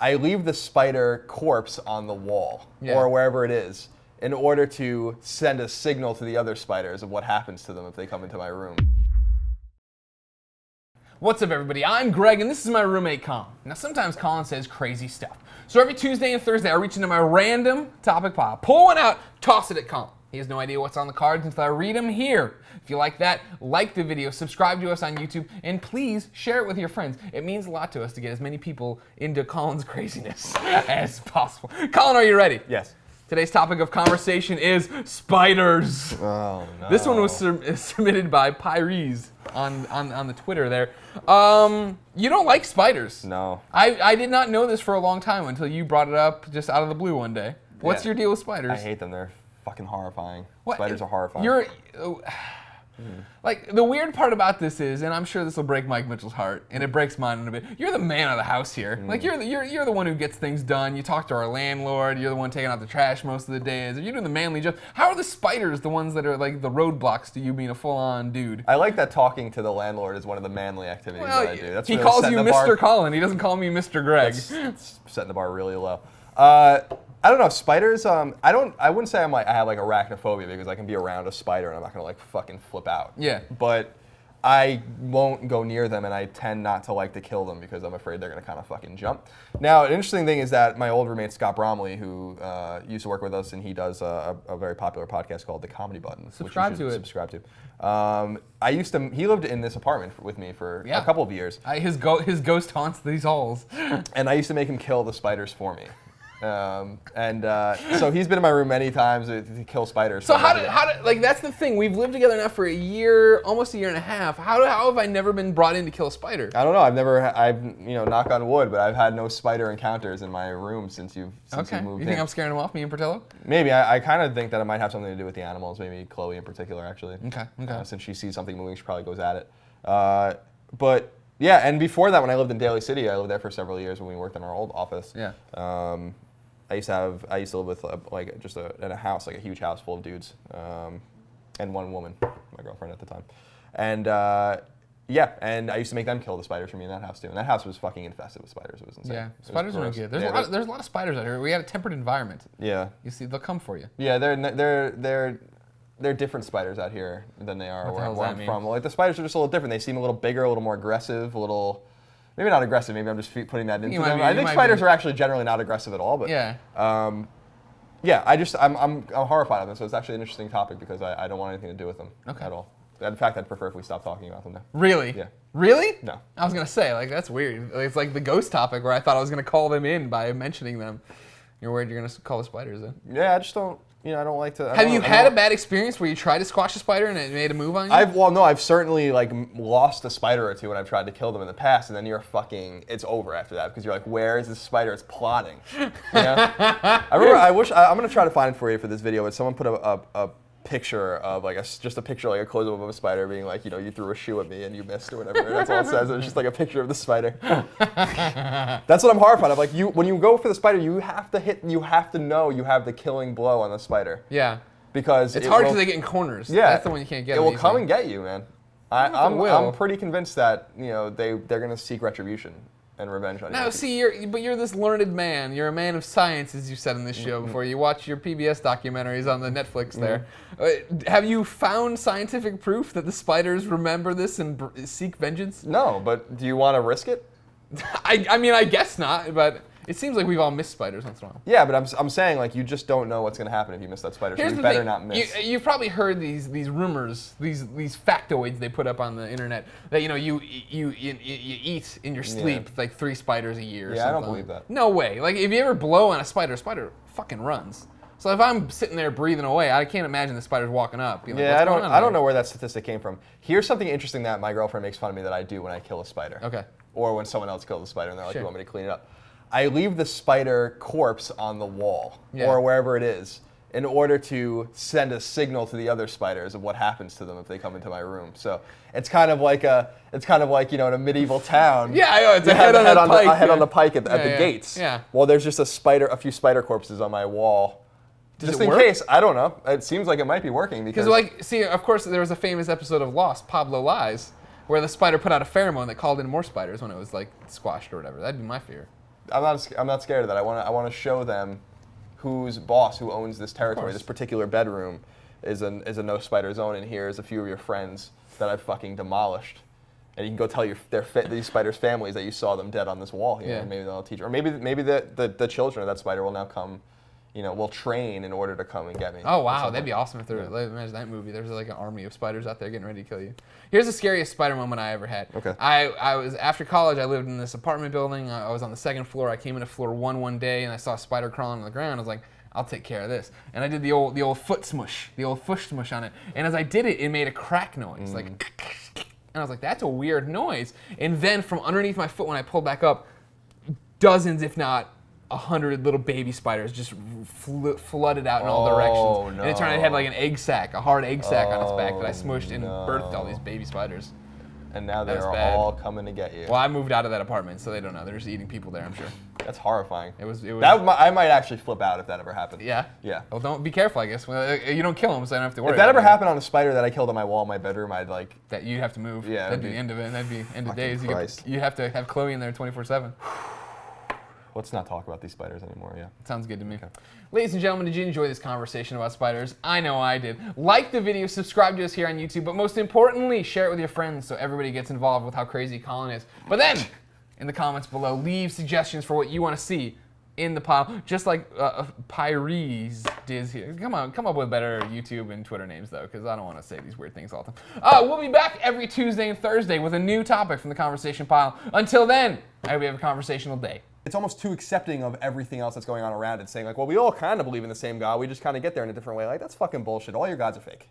I leave the spider corpse on the wall or wherever it is in order to send a signal to the other spiders of what happens to them if they come into my room. What's up, everybody? I'm Greg, and this is my roommate, Colin. Now, sometimes Colin says crazy stuff. So every Tuesday and Thursday, I reach into my random topic pile, pull one out, toss it at Colin. He has no idea what's on the cards until I read them here. If you like that, like the video, subscribe to us on YouTube, and please share it with your friends. It means a lot to us to get as many people into Colin's craziness as possible. Colin, are you ready? Yes. Today's topic of conversation is spiders. Oh, no. This one was submitted by Pyres on the Twitter there. You don't like spiders. No. I did not know this for a long time until you brought it up just out of the blue one day. What's your deal with spiders? I hate them. They're fucking horrifying. What? Spiders are horrifying. Like, the weird part about this is, and I'm sure this will break Mike Mitchell's heart, and it breaks mine in a bit, you're the man of the house here. Like, you're the one who gets things done. You talk to our landlord. You're the one taking out the trash most of the days. You're doing the manly job. How are the spiders the ones that are, like, the roadblocks to you being a full-on dude? I like that talking to the landlord is one of the manly activities that I do. That's he really calls you Mr. Colin. He doesn't call me Mr. Greg. That's setting the bar really low. I don't know, spiders, I wouldn't say I have like arachnophobia because I can be around a spider and I'm not gonna like fucking flip out. Yeah. But I won't go near them and I tend not to like to kill them because I'm afraid they're gonna kind of fucking jump. Now, an interesting thing is that my old roommate, Scott Bromley, who used to work with us and he does a very popular podcast called The Comedy Button. Subscribe to it. Subscribe to. He lived in this apartment with me for a couple of years. His ghost haunts these halls. And I used to make him kill the spiders for me. So he's been in my room many times to kill spiders. So how did like that's the thing. We've lived together now for a year, almost a year and a half. How have I never been brought in to kill a spider? I don't know. I've knock on wood, but I've had no spider encounters in my room since you've moved in. You think I'm scaring them off, me and Portillo? Maybe. I kind of think that it might have something to do with the animals. Maybe Chloe in particular, actually. Okay. Since she sees something moving, she probably goes at it. But yeah, and before that, when I lived in Daly City, I lived there for several years when we worked in our old office. Yeah. I used to live with in a house, like a huge house full of dudes, and one woman, my girlfriend at the time, and and I used to make them kill the spiders for me in that house too. And that house was fucking infested with spiders. It was insane. Yeah, spiders are no good. There's a lot of spiders out here. We had a temperate environment. Yeah. You see, they'll come for you. Yeah, they're different spiders out here than they are where I'm from. Like the spiders are just a little different. They seem a little bigger, a little more aggressive, a little. Maybe not aggressive. Maybe I'm just putting that into them. I think spiders are actually generally not aggressive at all. But I'm horrified of them. So it's actually an interesting topic because I don't want anything to do with them at all. In fact, I'd prefer if we stopped talking about them now. Really? Yeah. Really? No. I was gonna say that's weird. It's like the ghost topic where I thought I was gonna call them in by mentioning them. You're worried you're gonna call the spiders in? Yeah, I just don't. I don't like to. Have you had a bad experience where you tried to squash a spider and it made a move on you? I've certainly lost a spider or two when I've tried to kill them in the past, and then it's over after that because you're like, where is this spider? It's plotting. I remember. I'm gonna try to find it for you for this video, but someone put a picture of just a picture, like a close-up of a spider being like, you threw a shoe at me and you missed or whatever. That's all it says. It's just like a picture of the spider. That's what I'm horrified of. Like when you go for the spider, you have to know you have the killing blow on the spider. Yeah. Because it's hard because they get in corners. Yeah. That's the one you can't get. It will come and get you, man. I'm pretty convinced that they're gonna seek retribution and revenge on you. Now, see, you're this learned man. You're a man of science, as you said in this show before. You watch your PBS documentaries on the Netflix there. Have you found scientific proof that the spiders remember this and seek vengeance? No, but do you want to risk it? I mean, I guess not, but it seems like we've all missed spiders once in a while. Yeah, but I'm saying you just don't know what's going to happen if you miss that spider, so you better not miss. You've probably heard these rumors, these factoids they put up on the internet that you eat in your sleep like 3 spiders a year. Or something. I don't believe that. No way. Like if you ever blow on a spider fucking runs. So if I'm sitting there breathing away, I can't imagine the spider's walking up. I don't know where that statistic came from. Here's something interesting that my girlfriend makes fun of me that I do when I kill a spider. Okay. Or when someone else kills a spider and they're like, you want me to clean it up? I leave the spider corpse on the wall or wherever it is in order to send a signal to the other spiders of what happens to them if they come into my room. So it's kind of like in a medieval town. Yeah, I know. It's a head on the pike at the gates. Yeah. Well, there's just a few spider corpses on my wall. Just in case, I don't know. It seems like it might be working because of course, there was a famous episode of Lost, Pablo Lies, where the spider put out a pheromone that called in more spiders when it was squashed or whatever. That'd be my fear. I'm not scared of that. I want to show them who's boss, who owns this territory. This particular bedroom is a no spider zone, and here's a few of your friends that I've fucking demolished. And you can go tell these spiders' families that you saw them dead on this wall. You know, maybe they'll teach, or maybe the children of that spider will now come. You know, will train in order to come and get me. Oh wow, that'd be awesome if there. Imagine that movie. There's like an army of spiders out there getting ready to kill you. Here's the scariest spider moment I ever had. Okay. I was after college. I lived in this apartment building. I was on the second floor. I came into floor one day, and I saw a spider crawling on the ground. I was like, I'll take care of this. And I did the old foot smush, the old foot smush on it. And as I did it, it made a crack noise, like. And I was like, that's a weird noise. And then from underneath my foot, when I pulled back up, dozens, if not 100 little baby spiders just flooded out in all directions. No. And it turned out it had like an egg sack, a hard egg sack on its back that I smushed and birthed all these baby spiders. And now they're all coming to get you. Well, I moved out of that apartment, so they don't know. They're just eating people there, I'm sure. That's horrifying. It was. I might actually flip out if that ever happened. Yeah? Yeah. Well, don't be careful, I guess. Well, you don't kill them, so I don't have to worry If that about ever it. happened on a spider that I killed on my wall in my bedroom, I'd like... That you'd have to move. Yeah. That'd be the end of it. That'd be end of days. Christ. You have to have Chloe in there 24/7. Let's not talk about these spiders anymore, yeah. Sounds good to me. Okay. Ladies and gentlemen, did you enjoy this conversation about spiders? I know I did. Like the video, subscribe to us here on YouTube, but most importantly, share it with your friends so everybody gets involved with how crazy Colin is. But then, in the comments below, leave suggestions for what you want to see in the pile, just like Pyres Diz here. Come up with better YouTube and Twitter names, though, because I don't want to say these weird things all the time. We'll be back every Tuesday and Thursday with a new topic from the conversation pile. Until then, I hope you have a conversational day. It's almost too accepting of everything else that's going on around it, saying like, well, we all kind of believe in the same God, we just kind of get there in a different way. Like, that's fucking bullshit. All your gods are fake.